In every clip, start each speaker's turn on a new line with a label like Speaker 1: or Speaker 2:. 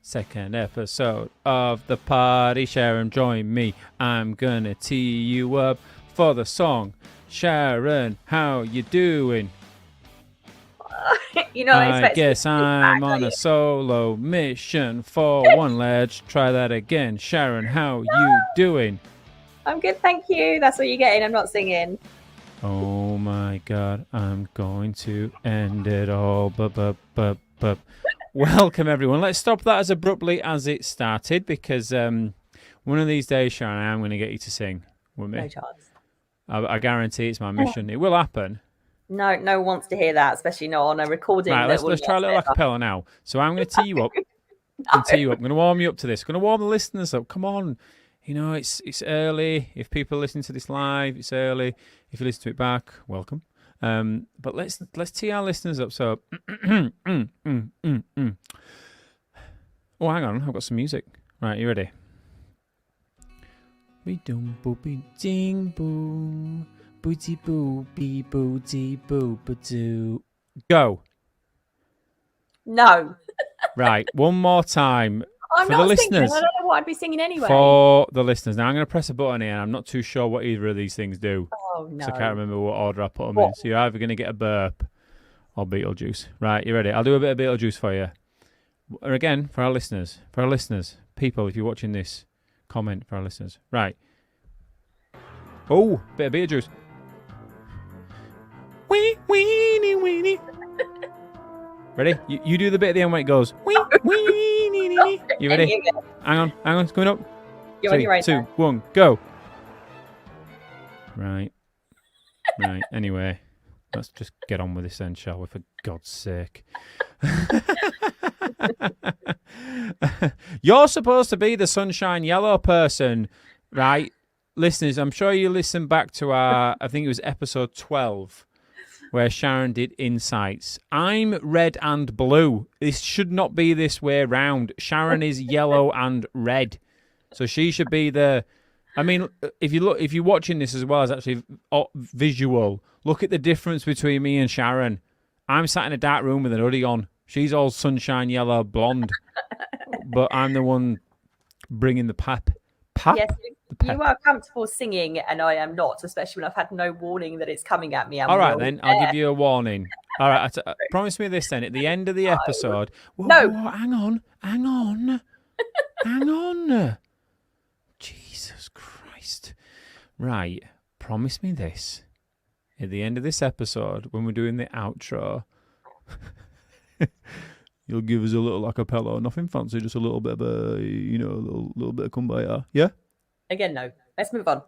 Speaker 1: second episode of the party. Sharon, join me. I'm gonna tee you up for the song. Sharon, how you doing? I guess I'm on a solo mission for one. Let's try that again. Sharon, how you doing?
Speaker 2: I'm good, thank you. That's what you're getting. I'm not singing.
Speaker 1: Oh my god, I'm going to end it all. Welcome everyone. Let's stop that as abruptly as it started, because one of these days, Sharon, I'm going to get you to sing with me.
Speaker 2: No chance.
Speaker 1: I guarantee it's my mission. It will happen.
Speaker 2: No one wants to hear that, especially not on a recording.
Speaker 1: Right, let's try a little acapella now. So I'm going to tee you up. I'm going to warm you up to this. I'm going to warm the listeners up. Come on. You know, it's early. If people listen to this live, it's early. If you listen to it back, welcome. But let's tee our listeners up. So, oh, hang on, I've got some music. Right, you ready? We dum boopy ding boom, booty boopy booty boop-a-doo. Go.
Speaker 2: No.
Speaker 1: Right, one more time.
Speaker 2: I'm
Speaker 1: for
Speaker 2: not
Speaker 1: the
Speaker 2: singing.
Speaker 1: listeners.
Speaker 2: I don't know what I'd be singing anyway.
Speaker 1: For the listeners. Now I'm going to press a button here, and I'm not too sure what either of these things do.
Speaker 2: Oh, no.
Speaker 1: So I can't remember what order I put them in. So you're either going to get a burp or Beetlejuice. Right, you ready? I'll do a bit of Beetlejuice for you. Or again, for our listeners. People, if you're watching this, comment for our listeners. Right. Oh, bit of Beetlejuice. Weenie, weenie. Ready? You do the bit at the end where it goes. Weenie. You ready? Hang on. It's coming up.
Speaker 2: You're on your right
Speaker 1: 2, 1, go. Right. Anyway, let's just get on with this then, shall we? For God's sake. You're supposed to be the sunshine yellow person, right? Listeners, I'm sure you listened back to our, I think it was episode 12, where Sharon did insights. I'm red and blue. This should not be this way round. Sharon is yellow and red. So she should be the... I mean, if you're watching this as well as actually visual, look at the difference between me and Sharon. I'm sat in a dark room with an hoodie on. She's all sunshine yellow, blonde. But I'm the one bringing the pep.
Speaker 2: Yes, you are comfortable singing, and I am not, especially when I've had no warning that it's coming at me.
Speaker 1: All right, then. I'll give you a warning. All right, promise me this then. At the end of the episode...
Speaker 2: No.
Speaker 1: Whoa, hang on. Jesus Christ. Right, promise me this. At the end of this episode, when we're doing the outro, you'll give us a little acapella. Nothing fancy, just a little bit of a, little bit of kumbaya. Yeah?
Speaker 2: Again, no. Let's move on.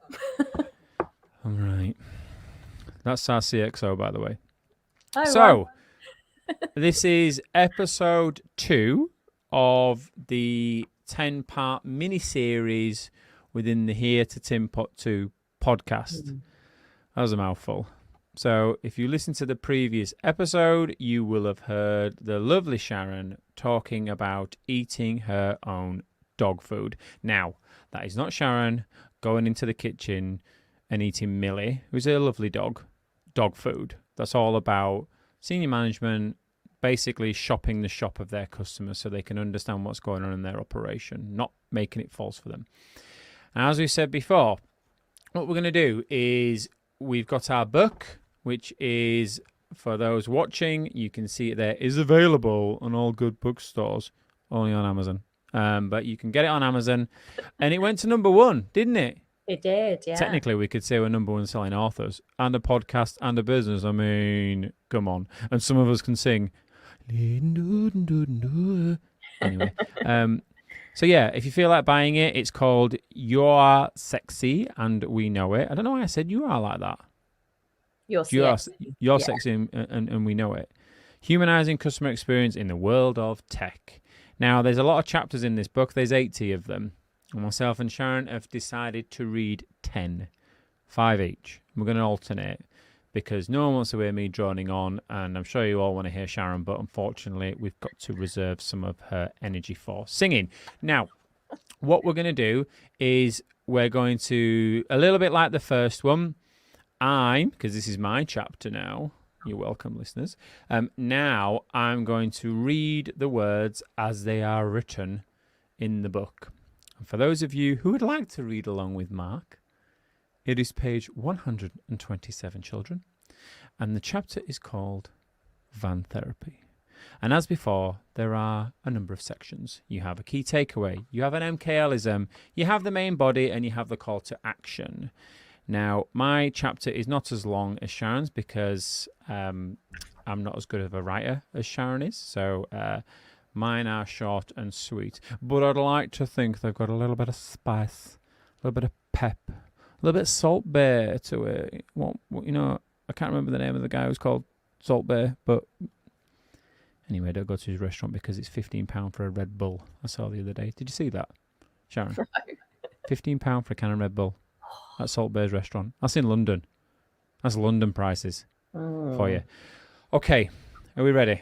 Speaker 1: All right. That's our CX'y, by the way.
Speaker 2: Oh,
Speaker 1: so, this is episode 2 of the 10-part mini-series within the Here to Tinpot 2 podcast. That was a mouthful. So, if you listen to the previous episode, you will have heard the lovely Sharon talking about eating her own dog food. Now, that is not Sharon going into the kitchen and eating Millie, who's a lovely dog food. That's all about senior management basically shopping the shop of their customers so they can understand what's going on in their operation, not making it false for them. And as we said before, what we're going to do is we've got our book, which is, for those watching, you can see it there, is available on all good bookstores, only on Amazon. But you can get it on Amazon. And it went to number 1, didn't it?
Speaker 2: It did, yeah.
Speaker 1: Technically, we could say we're number 1 selling authors and a podcast and a business. I mean, come on. And some of us can sing. Anyway. So yeah, if you feel like buying it, it's called You're Sexy and We Know It. I don't know why I said you are like that.
Speaker 2: You're sexy.
Speaker 1: You're sexy and we know it. Humanizing customer experience in the world of tech. Now, there's a lot of chapters in this book. There's 80 of them. And myself and Sharon have decided to read 10, 5 each. We're going to alternate because no one wants to hear me droning on, and I'm sure you all want to hear Sharon, but unfortunately, we've got to reserve some of her energy for singing. Now, what we're going to do is we're going to, a little bit like the first one, because this is my chapter now, You're welcome, listeners. Now I'm going to read the words as they are written in the book. And for those of you who would like to read along with Mark, it is page 127, children. And the chapter is called Van Therapy. And as before, there are a number of sections. You have a key takeaway, you have an MKLism, you have the main body, and you have the call to action. Now, my chapter is not as long as Sharon's because I'm not as good of a writer as Sharon is. So mine are short and sweet. But I'd like to think they've got a little bit of spice, a little bit of pep, a little bit of Salt Bae to it. Well, you know, I can't remember the name of the guy who's called Salt Bae, but anyway, don't go to his restaurant because it's £15 for a Red Bull. I saw the other day. Did you see that, Sharon? £15 for a can of Red Bull at Salt Bae's restaurant. That's in London. That's London prices for you. Okay, are we ready?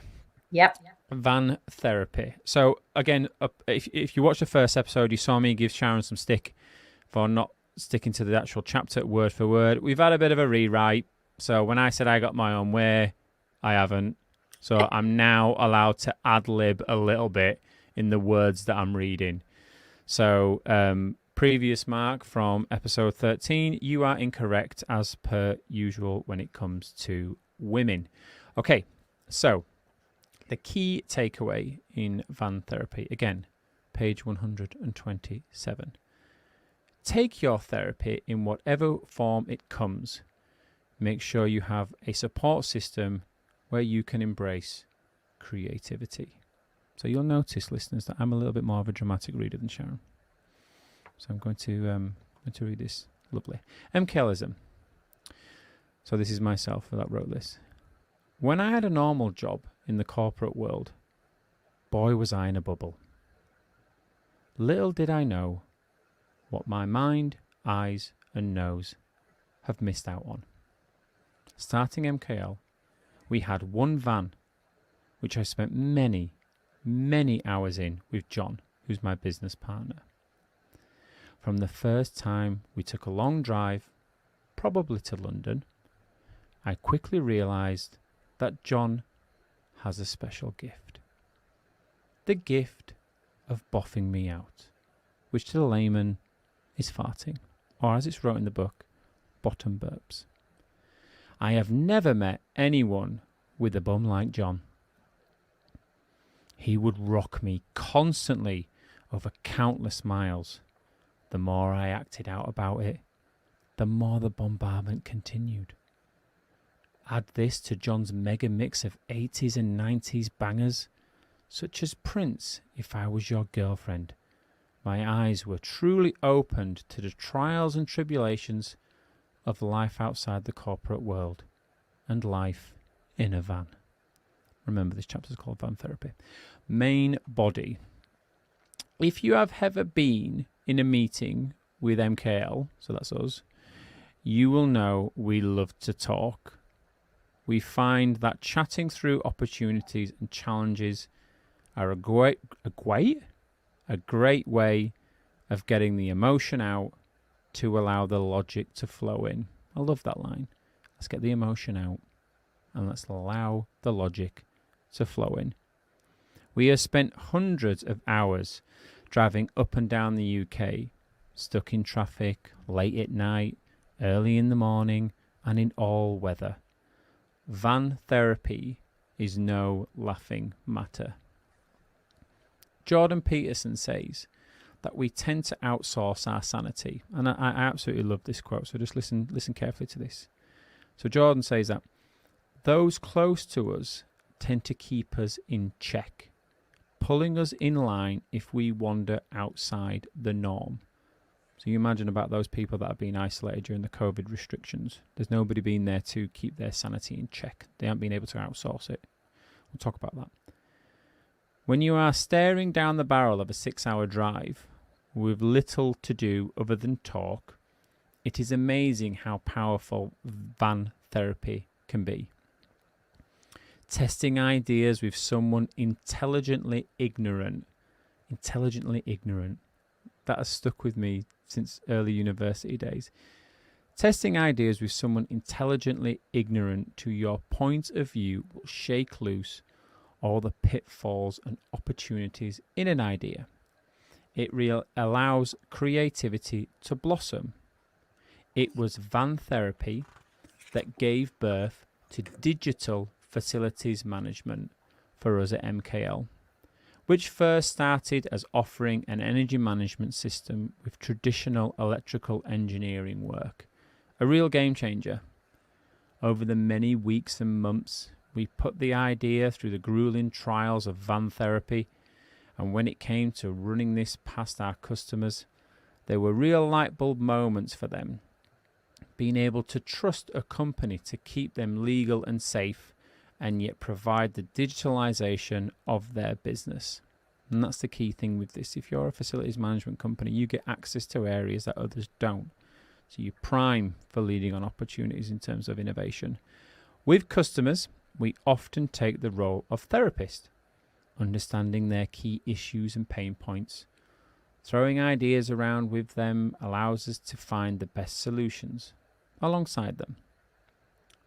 Speaker 2: Yep.
Speaker 1: Van Therapy. So again, if you watch the first episode, you saw me give Sharon some stick for not sticking to the actual chapter word for word. We've had a bit of a rewrite. So when I said I got my own way, I haven't. So I'm now allowed to ad-lib a little bit in the words that I'm reading. So previous Mark from episode 13, you are incorrect as per usual when it comes to women. Okay, so the key takeaway in Van Therapy, again, page 127. Take your therapy in whatever form it comes. Make sure you have a support system where you can embrace creativity. So you'll notice, listeners, that I'm a little bit more of a dramatic reader than Sharon. So I'm going to read this. Lovely. MKLism. So this is myself that wrote this. When I had a normal job in the corporate world, boy was I in a bubble. Little did I know what my mind, eyes and nose have missed out on. Starting MKL, we had one van, which I spent many, many hours in with John, who's my business partner. From the first time we took a long drive, probably to London, I quickly realised that John has a special gift. The gift of boffing me out, which to the layman is farting, or as it's wrote in the book, bottom burps. I have never met anyone with a bum like John. He would rock me constantly over countless miles. The more I acted out about it, the more the bombardment continued. Add this to John's mega mix of 80s and 90s bangers, such as Prince, If I Was Your Girlfriend. My eyes were truly opened to the trials and tribulations of life outside the corporate world and life in a van. Remember, this chapter is called Van Therapy. Main body. If you have ever been in a meeting with MKL, so that's us, you will know we love to talk. We find that chatting through opportunities and challenges are a great way of getting the emotion out to allow the logic to flow in. I love that line. Let's get the emotion out and let's allow the logic to flow in. We have spent hundreds of hours driving up and down the UK, stuck in traffic, late at night, early in the morning, and in all weather. Van Therapy is no laughing matter. Jordan Peterson says that we tend to outsource our sanity. And I absolutely love this quote, so just listen carefully to this. So Jordan says that those close to us tend to keep us in check, pulling us in line if we wander outside the norm. So you imagine about those people that have been isolated during the COVID restrictions. There's nobody been there to keep their sanity in check. They haven't been able to outsource it. We'll talk about that. When you are staring down the barrel of a 6-hour drive with little to do other than talk, it is amazing how powerful van therapy can be. Testing ideas with someone intelligently ignorant, that has stuck with me since early university days. Testing ideas with someone intelligently ignorant to your point of view will shake loose all the pitfalls and opportunities in an idea. It allows creativity to blossom. It was van therapy that gave birth to digital facilities management for us at MKL, which first started as offering an energy management system with traditional electrical engineering work. A real game changer. Over the many weeks and months, we put the idea through the grueling trials of van therapy, and when it came to running this past our customers, there were real light bulb moments for them. Being able to trust a company to keep them legal and safe, and yet provide the digitalization of their business. And that's the key thing with this. If you're a facilities management company, you get access to areas that others don't. So you're prime for leading on opportunities in terms of innovation. With customers, we often take the role of therapist, understanding their key issues and pain points. Throwing ideas around with them allows us to find the best solutions alongside them.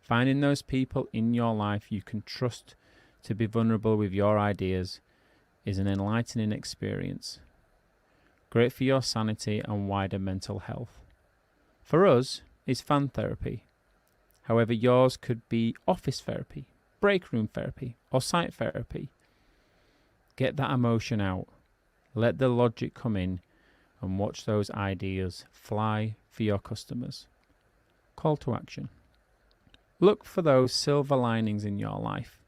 Speaker 1: Finding those people in your life you can trust to be vulnerable with your ideas is an enlightening experience. Great for your sanity and wider mental health. For us, it's fan therapy. However, yours could be office therapy, break room therapy, or site therapy. Get that emotion out. Let the logic come in and watch those ideas fly for your customers. Call to action. Look for those silver linings in your life.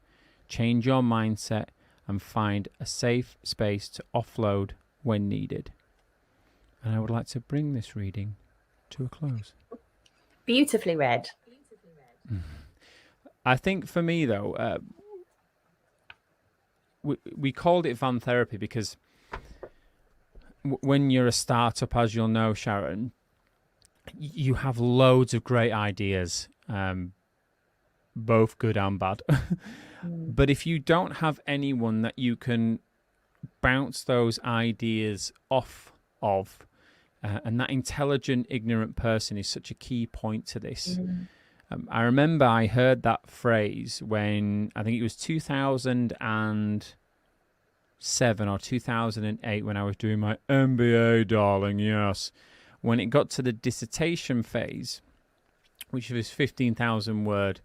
Speaker 1: Change your mindset and find a safe space to offload when needed. And I would like to bring this reading to a close.
Speaker 2: Beautifully read.
Speaker 1: I think for me, though, we called it van therapy because when you're a startup, as you'll know, Sharon, you have loads of great ideas, both good and bad. But if you don't have anyone that you can bounce those ideas off of, and that intelligent, ignorant person is such a key point to this. I remember I heard that phrase when I think it was 2007 or 2008 when I was doing my MBA, darling, yes. When it got to the dissertation phase, which was 15,000 word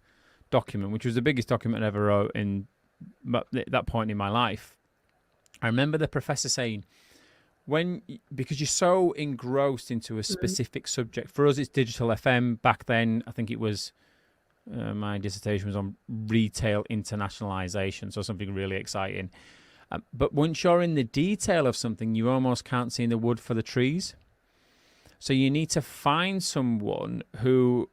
Speaker 1: document, which was the biggest document I ever wrote in that point in my life. I remember the professor saying, because you're so engrossed into a specific subject. For us, it's digital FM. Back then, I think it was, my dissertation was on retail internationalization, so something really exciting. But once you're in the detail of something, you almost can't see the wood for the trees. So you need to find someone who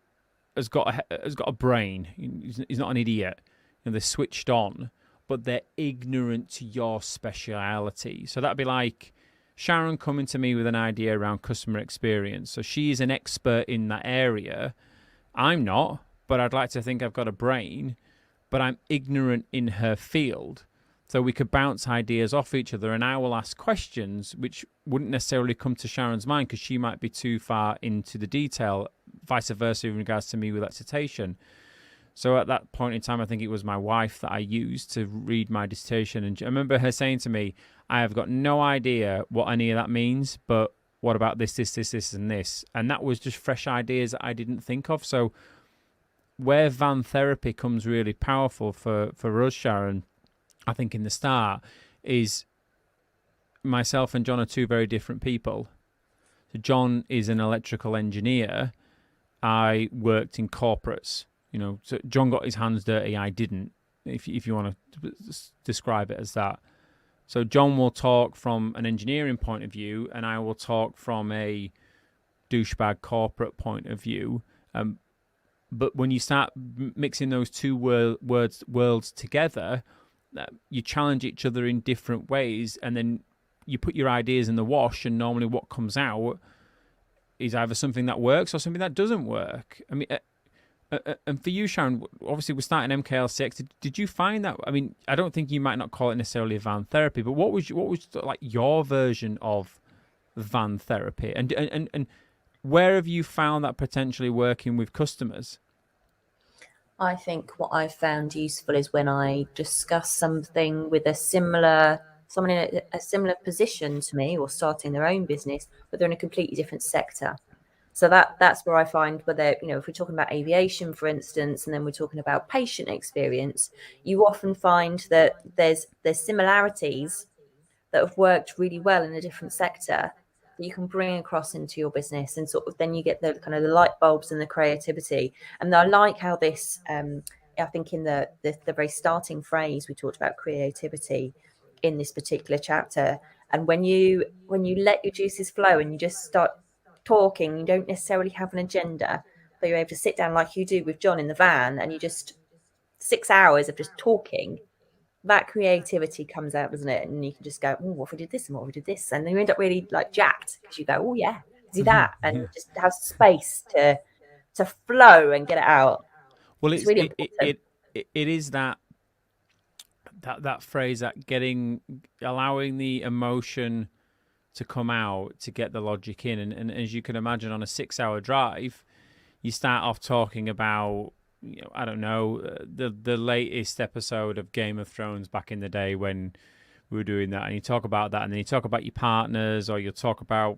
Speaker 1: has got a brain. He's not an idiot. They're switched on, but they're ignorant to your speciality. So that'd be like Sharon coming to me with an idea around customer experience. So she's an expert in that area. I'm not, but I'd like to think I've got a brain, but I'm ignorant in her field. So we could bounce ideas off each other, and I will ask questions which wouldn't necessarily come to Sharon's mind because she might be too far into the detail, vice versa in regards to me with that dissertation. So at that point in time, I think it was my wife that I used to read my dissertation. And I remember her saying to me, I have got no idea what any of that means, but what about this, and this? And that was just fresh ideas that I didn't think of. So where van therapy comes really powerful for us, Sharon, I think in the start, is myself and John are two very different people. So John is an electrical engineer. I worked in corporates. So John got his hands dirty. I didn't, if you want to describe it as that. So John will talk from an engineering point of view, and I will talk from a douchebag corporate point of view. But when you start mixing those two worlds together, you challenge each other in different ways, and then you put your ideas in the wash, and normally what comes out is either something that works or something that doesn't work. I mean, and for you, Sharon, obviously we're starting MKL CX'y. Did you find that? I mean, I don't think you might not call it necessarily a van therapy, but what was like your version of van therapy, and where have you found that potentially working with customers?
Speaker 2: I think what I've found useful is when I discuss something with someone in a similar position to me or starting their own business, but they're in a completely different sector. So that's where I find whether, if we're talking about aviation, for instance, and then we're talking about patient experience, you often find that there's similarities that have worked really well in a different sector that you can bring across into your business, and sort of then you get the kind of the light bulbs and the creativity. And I like how this I think in the very starting phrase we talked about creativity in this particular chapter. And when you let your juices flow and you just start talking, you don't necessarily have an agenda, but you're able to sit down like you do with John in the van, and you just 6 hours of just talking, that creativity comes out, doesn't it? And you can just go, oh, what if we did this and what if we did this? And then you end up really like jacked because you go, oh yeah, do that, and just have space to flow and get it out.
Speaker 1: Well,
Speaker 2: it's really important.
Speaker 1: It is that phrase, that allowing the emotion to come out to get the logic in. And as you can imagine, on a 6-hour drive, you start off talking about, I don't know, the latest episode of Game of Thrones back in the day when we were doing that, and you talk about that, and then you talk about your partners, or you'll talk about,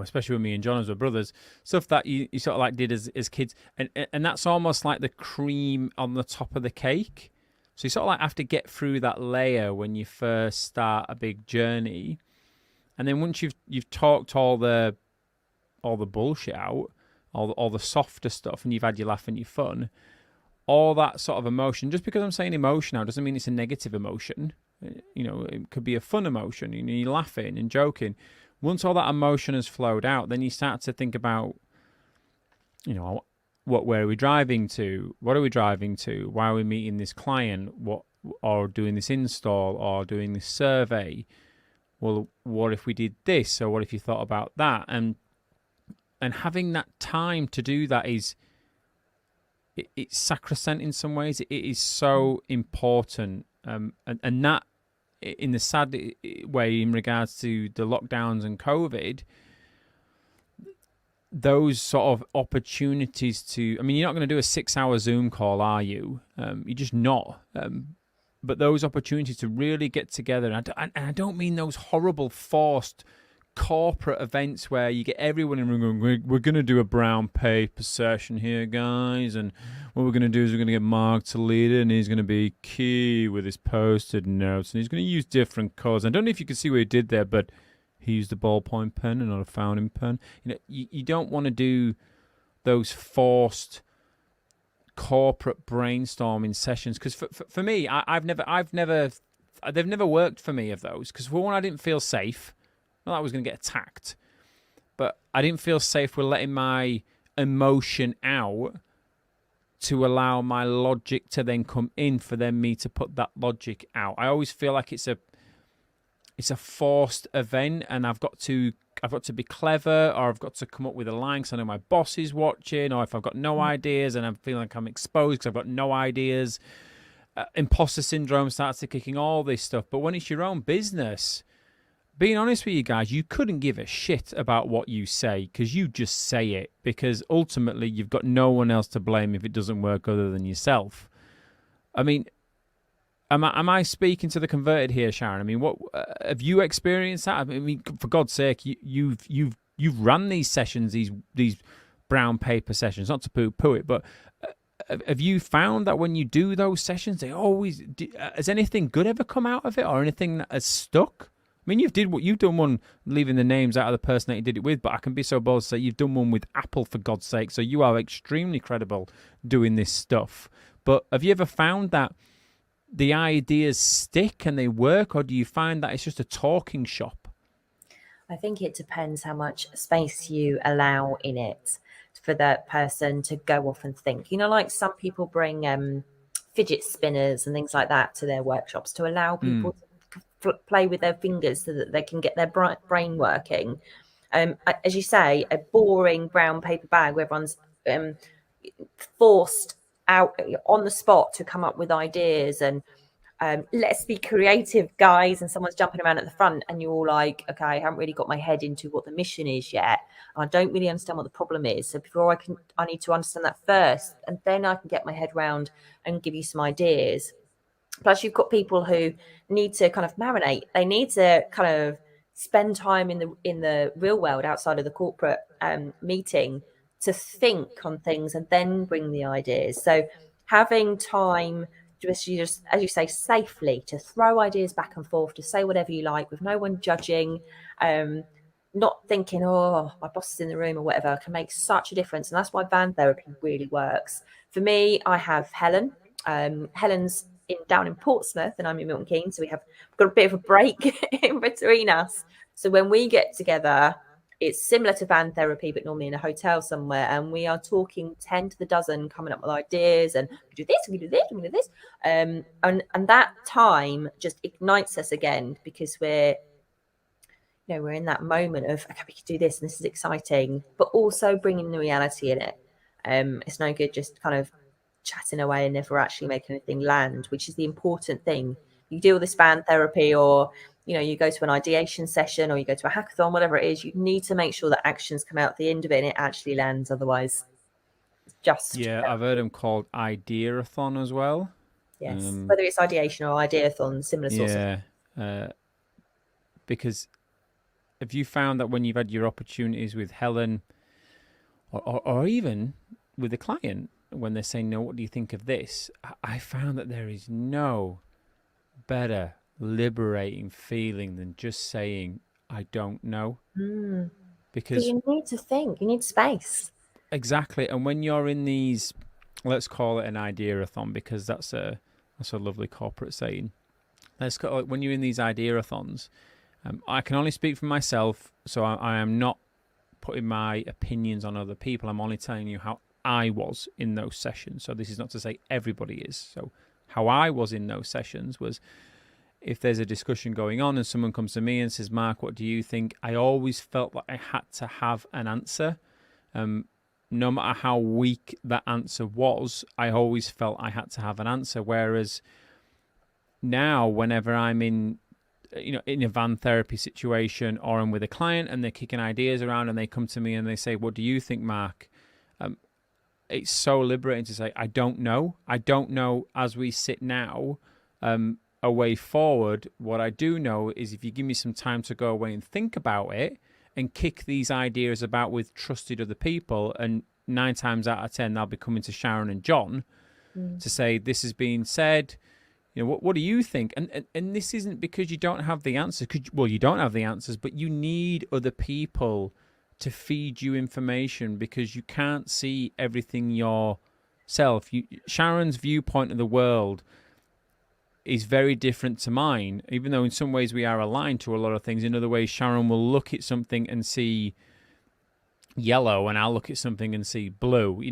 Speaker 1: especially with me and John as we're brothers, stuff that you sort of like did as kids, and that's almost like the cream on the top of the cake. So you sort of like have to get through that layer when you first start a big journey, and then once you've talked all the bullshit out, all the softer stuff, and you've had your laugh and your fun, all that sort of emotion. Just because I'm saying emotion now doesn't mean it's a negative emotion. It could be a fun emotion. You're laughing and joking. Once all that emotion has flowed out, then you start to think about, where are we driving to? What are we driving to? Why are we meeting this client? Or doing this install, or doing this survey? Well, what if we did this? Or what if you thought about that? And having that time to do that it's sacrosanct in some ways. It is so important. And that, in the sad way, in regards to the lockdowns and COVID, those sort of opportunities to, you're not going to do a 6-hour Zoom call, are you? You're just not. But those opportunities to really get together, and I don't mean those horrible forced corporate events where you get everyone in the room going, we're going to do a brown paper session here, guys, and what we're going to do is we're going to get Mark to lead it, and he's going to be key with his post-it notes, and he's going to use different colours. I don't know if you can see what he did there, but he used a ballpoint pen and not a fountain pen. You don't want to do those forced corporate brainstorming sessions, because for me, they've never worked for me, of those, because for one, I didn't feel safe. Not that I was going to get attacked, but I didn't feel safe with letting my emotion out to allow my logic to then come in for then me to put that logic out. I always feel like it's a forced event, and I've got to be clever, or I've got to come up with a line because I know my boss is watching, or if I've got no ideas and I'm feeling like I'm exposed because I've got no ideas, imposter syndrome starts to kicking, all this stuff. But when it's your own business, being honest with you guys, you couldn't give a shit about what you say, because you just say it, because ultimately you've got no one else to blame if it doesn't work other than yourself. Am I speaking to the converted here, Sharon? What have you experienced that? For God's sake, you've run these sessions, these brown paper sessions. Not to poo it, but have you found that when you do those sessions, has anything good ever come out of it, or anything that has stuck? You've done one, leaving the names out of the person that you did it with, but I can be so bold to say you've done one with Apple, for God's sake. So you are extremely credible doing this stuff. But have you ever found that the ideas stick and they work, or do you find that it's just a talking shop?
Speaker 2: I think it depends how much space you allow in it for that person to go off and think. Like some people bring fidget spinners and things like that to their workshops to allow people to play with their fingers so that they can get their brain working. As you say, a boring brown paper bag where everyone's forced out on the spot to come up with ideas, and Let's be creative, guys. And someone's jumping around at the front, and you're all like, okay, I haven't really got my head into what the mission is yet. I don't really understand what the problem is. So before I need to understand that first, and then I can get my head round and give you some ideas. Plus, you've got people who need to kind of marinate. They need to kind of spend time in the real world outside of the corporate meeting to think on things and then bring the ideas. So having time just as you say, safely to throw ideas back and forth, to say whatever you like with no one judging, not thinking, oh, my boss is in the room or whatever, can make such a difference. And that's why van therapy really works. For me, I have Helen. Helen's down in Portsmouth and I'm in Milton Keynes. So we've got a bit of a break in between us. So when we get together, it's similar to van therapy, but normally in a hotel somewhere. And we are talking 10 to the dozen, coming up with ideas. And we do this, we do this, we do this. And that time just ignites us again because we're in that moment of, okay, we could do this and this is exciting, but also bringing the reality in it. It's no good just kind of chatting away and never actually making anything land, which is the important thing. You do all this van therapy or you go to an ideation session or you go to a hackathon, whatever it is, you need to make sure that actions come out at the end of it and it actually lands. Otherwise, it's just...
Speaker 1: Yeah, I've heard them called ideathon as well.
Speaker 2: Yes, whether it's ideation or ideathon, similar sorts of...
Speaker 1: Yeah, because have you found that when you've had your opportunities with Helen or even with the client, when they're saying, no, what do you think of this? I found that there is no better liberating feeling than just saying, I don't know. Because
Speaker 2: you need to think, you need space.
Speaker 1: Exactly. And when you're in these, let's call it an ideathon, because that's a lovely corporate saying. Let's call it, when you're in these ideathons, I can only speak for myself, so I am not putting my opinions on other people. I'm only telling you how I was in those sessions. So this is not to say everybody is. So how I was in those sessions was, if there's a discussion going on and someone comes to me and says, Mark, what do you think? I always felt like I had to have an answer. No matter how weak that answer was, I always felt I had to have an answer. Whereas now, whenever I'm in a van therapy situation or I'm with a client and they're kicking ideas around and they come to me and they say, what do you think, Mark? It's so liberating to say, I don't know. I don't know as we sit now a way forward. What I do know is if you give me some time to go away and think about it and kick these ideas about with trusted other people, and 9 times out of 10, they'll be coming to Sharon and John to say, this has been said. What do you think? And this isn't because you don't have the answers. Well, you don't have the answers, but you need other people to feed you information because you can't see everything yourself. Sharon's viewpoint of the world is very different to mine, even though in some ways we are aligned to a lot of things. In other ways, Sharon will look at something and see yellow and I'll look at something and see blue,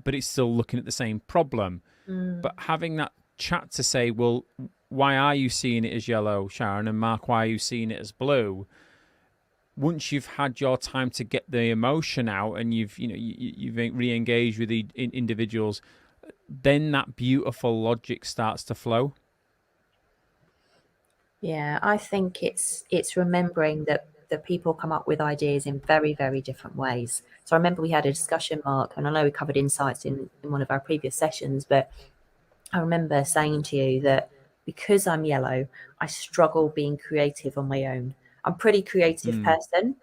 Speaker 1: but it's still looking at the same problem. But having that chat to say, well, why are you seeing it as yellow, Sharon? And Mark, why are you seeing it as blue? Once you've had your time to get the emotion out and you've re-engaged with the individuals, then that beautiful logic starts to flow.
Speaker 2: Yeah, I think it's remembering that people come up with ideas in very, very different ways. So I remember we had a discussion, Mark, and I know we covered insights in one of our previous sessions, but I remember saying to you that because I'm yellow, I struggle being creative on my own. I'm a pretty creative person,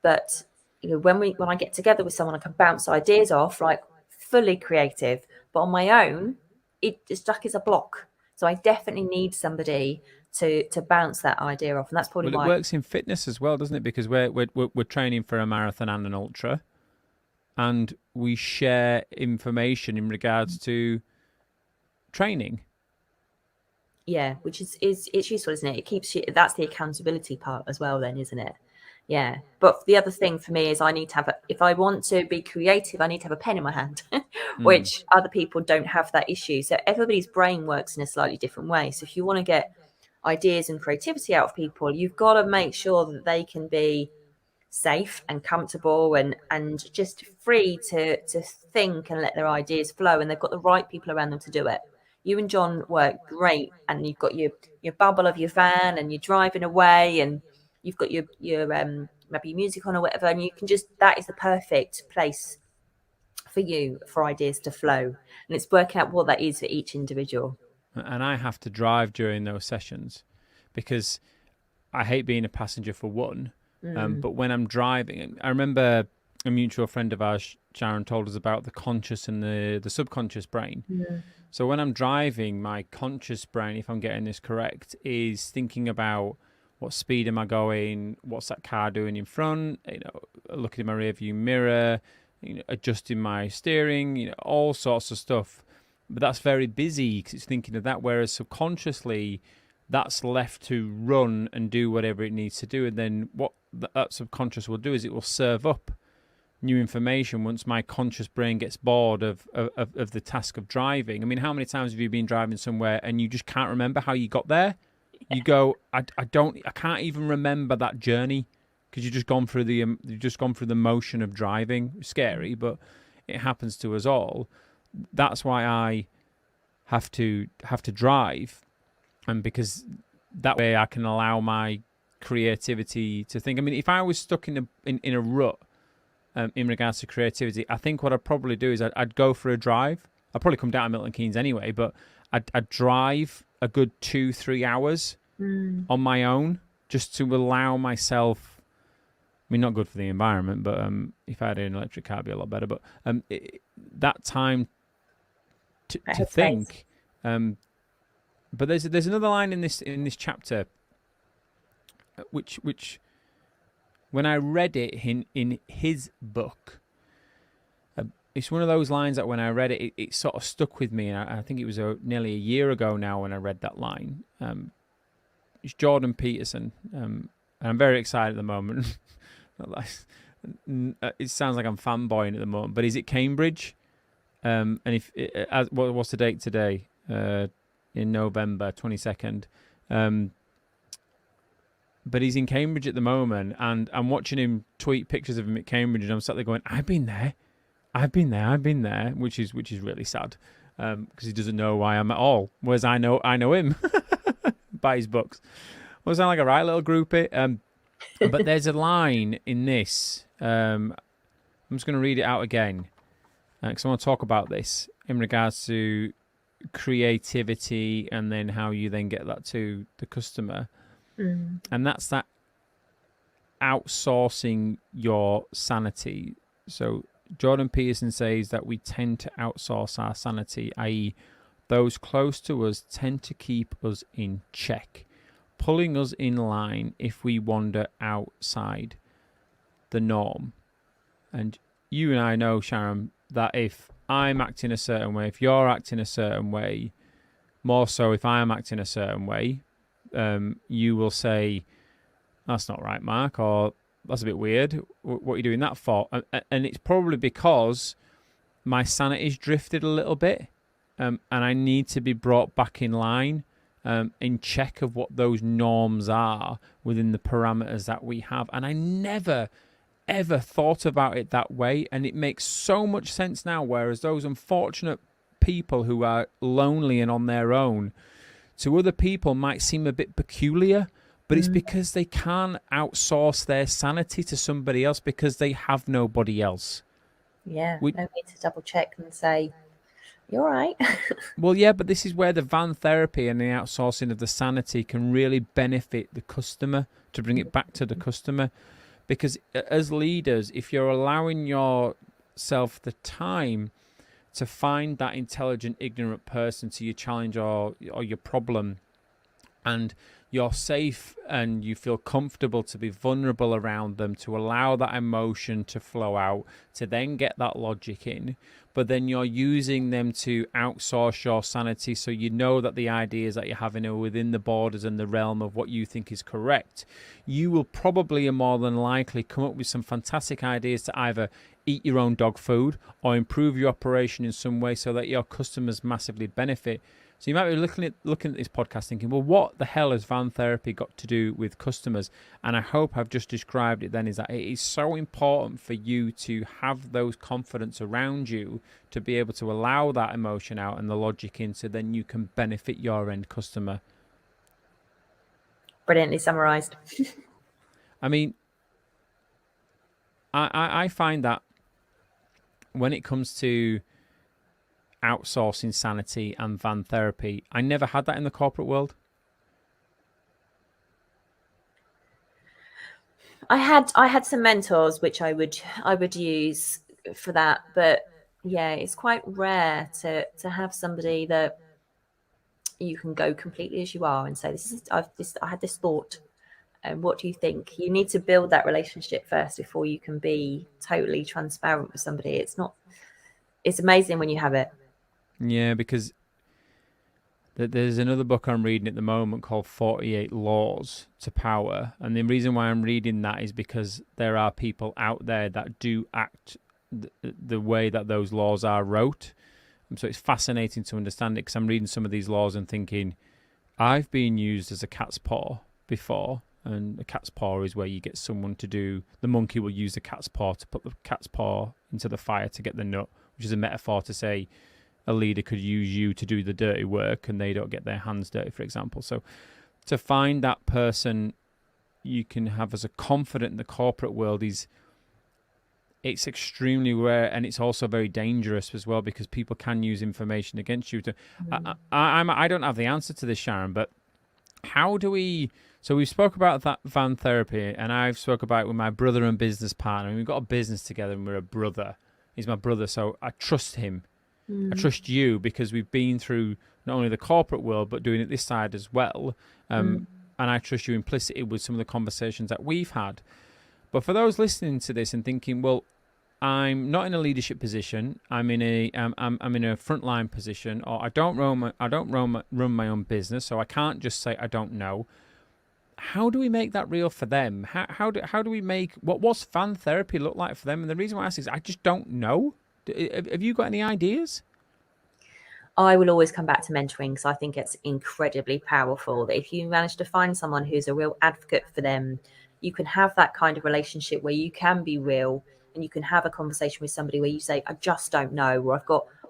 Speaker 2: but when I get together with someone, I can bounce ideas off, like fully creative. But on my own, it's stuck as a block. So I definitely need somebody to bounce that idea off, and that's probably why
Speaker 1: it works in fitness as well, doesn't it? Because we're training for a marathon and an ultra, and we share information in regards to training.
Speaker 2: Yeah, which is it's useful, isn't it? It keeps you, that's the accountability part as well then, isn't it? Yeah. But the other thing for me is I need to have if I want to be creative, I need to have a pen in my hand, which other people don't have that issue. So everybody's brain works in a slightly different way. So if you want to get ideas and creativity out of people, you've got to make sure that they can be safe and comfortable and just free to think and let their ideas flow, and they've got the right people around them to do it. You and John work great, and you've got your bubble of your van, and you're driving away, and you've got your maybe music on or whatever, and you can just, that is the perfect place for you for ideas to flow, and it's working out what that is for each individual.
Speaker 1: And I have to drive during those sessions because I hate being a passenger for one. But when I'm driving, I remember a mutual friend of ours, Sharon, told us about the conscious and the subconscious brain. So when I'm driving, my conscious brain, if I'm getting this correct, is thinking about what speed am I going, what's that car doing in front, looking in my rearview mirror, adjusting my steering, all sorts of stuff. But that's very busy because it's thinking of that, whereas subconsciously, that's left to run and do whatever it needs to do. And then what that subconscious will do is it will serve up new information once my conscious brain gets bored of the task of driving. I mean, how many times have you been driving somewhere and you just can't remember how you got there? Yeah. You go, I can't even remember that journey because you've just gone through the motion of driving. Scary, but it happens to us all. That's why I have to drive, and because that way I can allow my creativity to think. I mean, if I was stuck in a rut in regards to creativity, I think what I'd probably do is I'd go for a drive. I'd probably come down to Milton Keynes anyway, but I'd drive a good 2-3 hours on my own just to allow myself. I mean, not good for the environment, but if I had an electric car, it'd be a lot better. But that time to think. But there's another line in this chapter, which when I read it in his book, it's one of those lines that when I read it, it sort of stuck with me. And I think it was nearly a year ago now when I read that line. It's Jordan Peterson, and I'm very excited at the moment. It sounds like I'm fanboying at the moment, but he's at Cambridge. And what's the date today? In November 22nd. But he's in Cambridge at the moment, and I'm watching him tweet pictures of him at Cambridge, and I'm sat there going, I've been there, which is really sad, because he doesn't know who I am at all, whereas I know him by his books. Well, sound like a right little groupie. But there's a line in this. I'm just going to read it out again, because I want to talk about this in regards to creativity and then how you then get that to the customer. And that's that outsourcing your sanity. So Jordan Peterson says that we tend to outsource our sanity, i.e. those close to us tend to keep us in check, pulling us in line if we wander outside the norm. And you and I know, Sharon, that if I'm acting a certain way, if you're acting a certain way, more so if I'm acting a certain way, you will say, that's not right, Mark, or that's a bit weird. What are you doing that for? And it's probably because my sanity's drifted a little bit, and I need to be brought back in line, in check of what those norms are within the parameters that we have. And I never ever thought about it that way, and it makes so much sense now, whereas those unfortunate people who are lonely and on their own to other people might seem a bit peculiar, but it's because they can't outsource their sanity to somebody else because they have nobody else.
Speaker 2: No need to double check and say, you're right.
Speaker 1: Well, yeah, but this is where the van therapy and the outsourcing of the sanity can really benefit the customer, to bring it back to the customer. Because as leaders, if you're allowing yourself the time to find that intelligent, ignorant person to your challenge or your problem, and you're safe and you feel comfortable to be vulnerable around them, to allow that emotion to flow out, to then get that logic in, but then you're using them to outsource your sanity, so you know that the ideas that you're having are within the borders and the realm of what you think is correct, you will probably and more than likely come up with some fantastic ideas to either eat your own dog food or improve your operation in some way so that your customers massively benefit. So you might be looking at this podcast thinking, well, what the hell has van therapy got to do with customers? And I hope I've just described it then, is that it is so important for you to have those confidence around you to be able to allow that emotion out and the logic in, so then you can benefit your end customer.
Speaker 2: Brilliantly summarised.
Speaker 1: I mean, I find that when it comes to outsourcing Sanity and van therapy, I never had that in the corporate world.
Speaker 2: I had some mentors which I would use for that, but yeah, it's quite rare to have somebody that you can go completely as you are and say, I had this thought, and what do you think? You need to build that relationship first before you can be totally transparent with somebody. It's amazing when you have it.
Speaker 1: Yeah, because there's another book I'm reading at the moment called 48 Laws to Power. And the reason why I'm reading that is because there are people out there that do act the way that those laws are wrote. And so it's fascinating to understand it, because I'm reading some of these laws and thinking, I've been used as a cat's paw before. And a cat's paw is where you get someone to do, the monkey will use the cat's paw to put the cat's paw into the fire to get the nut, which is a metaphor to say a leader could use you to do the dirty work and they don't get their hands dirty, for example. So to find that person you can have as a confidant in the corporate world it's extremely rare, and it's also very dangerous as well, because people can use information against you. I don't have the answer to this, Sharon, but how do we... So we spoke about that van therapy, and I've spoke about it with my brother and business partner, and we've got a business together, and we're a brother. He's my brother, so I trust him. I trust you, because we've been through not only the corporate world, but doing it this side as well. And I trust you implicitly with some of the conversations that we've had. But for those listening to this and thinking, well, I'm not in a leadership position, I'm in a frontline position, or I don't run my own business, so I can't just say I don't know. How do we make that real for them? How do we make what's van therapy look like for them? And the reason why I ask is I just don't know. Have you got any ideas?
Speaker 2: I will always come back to mentoring, because I think it's incredibly powerful that if you manage to find someone who's a real advocate for them, you can have that kind of relationship where you can be real, and you can have a conversation with somebody where you say, I just don't know, or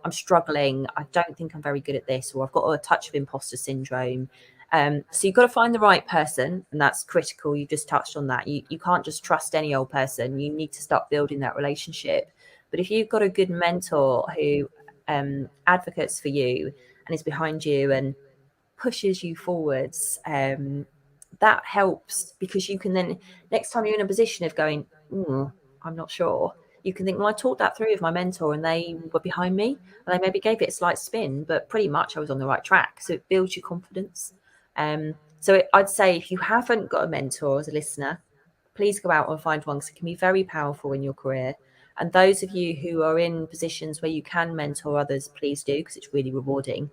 Speaker 2: I'm struggling, I don't think I'm very good at this, or I've got a touch of imposter syndrome. So you've got to find the right person, and that's critical. You just touched on that. You can't just trust any old person. You need to start building that relationship. But if you've got a good mentor who advocates for you and is behind you and pushes you forwards, that helps, because you can then, next time you're in a position of going, I'm not sure, you can think, well, I talked that through with my mentor and they were behind me, and they maybe gave it a slight spin, but pretty much I was on the right track. So it builds your confidence. I'd say if you haven't got a mentor as a listener, please go out and find one, because it can be very powerful in your career. And those of you who are in positions where you can mentor others, please do, because it's really rewarding.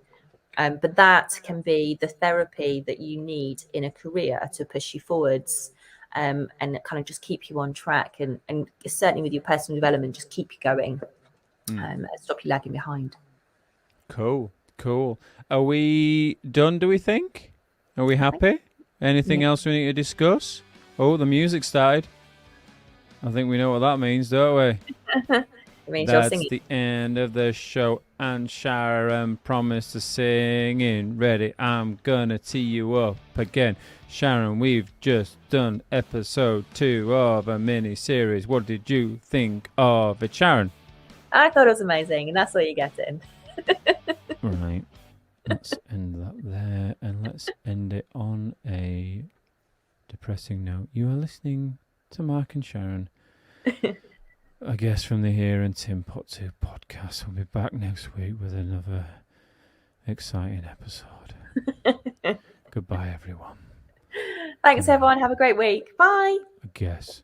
Speaker 2: But that can be the therapy that you need in a career to push you forwards, and kind of just keep you on track. And certainly with your personal development, just keep you going, stop you lagging behind.
Speaker 1: Cool. Are we done, do we think? Are we happy? Anything else we need to discuss? Oh, the music started. I think we know what that means, don't we?
Speaker 2: It means
Speaker 1: that's the end of the show, and Sharon promised to sing in. Ready? I'm gonna tee you up again. Sharon, we've just done episode 2 of a mini-series. What did you think of it, Sharon?
Speaker 2: I thought it was amazing, and that's what you're getting.
Speaker 1: Right. Let's end that there, and let's end it on a depressing note. You are listening to Mark and Sharon, I guess, from the Here and Tinpot 2 podcast. We'll be back next week with another exciting episode. Goodbye, everyone.
Speaker 2: Thanks, everyone. Have a great week. Bye.
Speaker 1: I guess.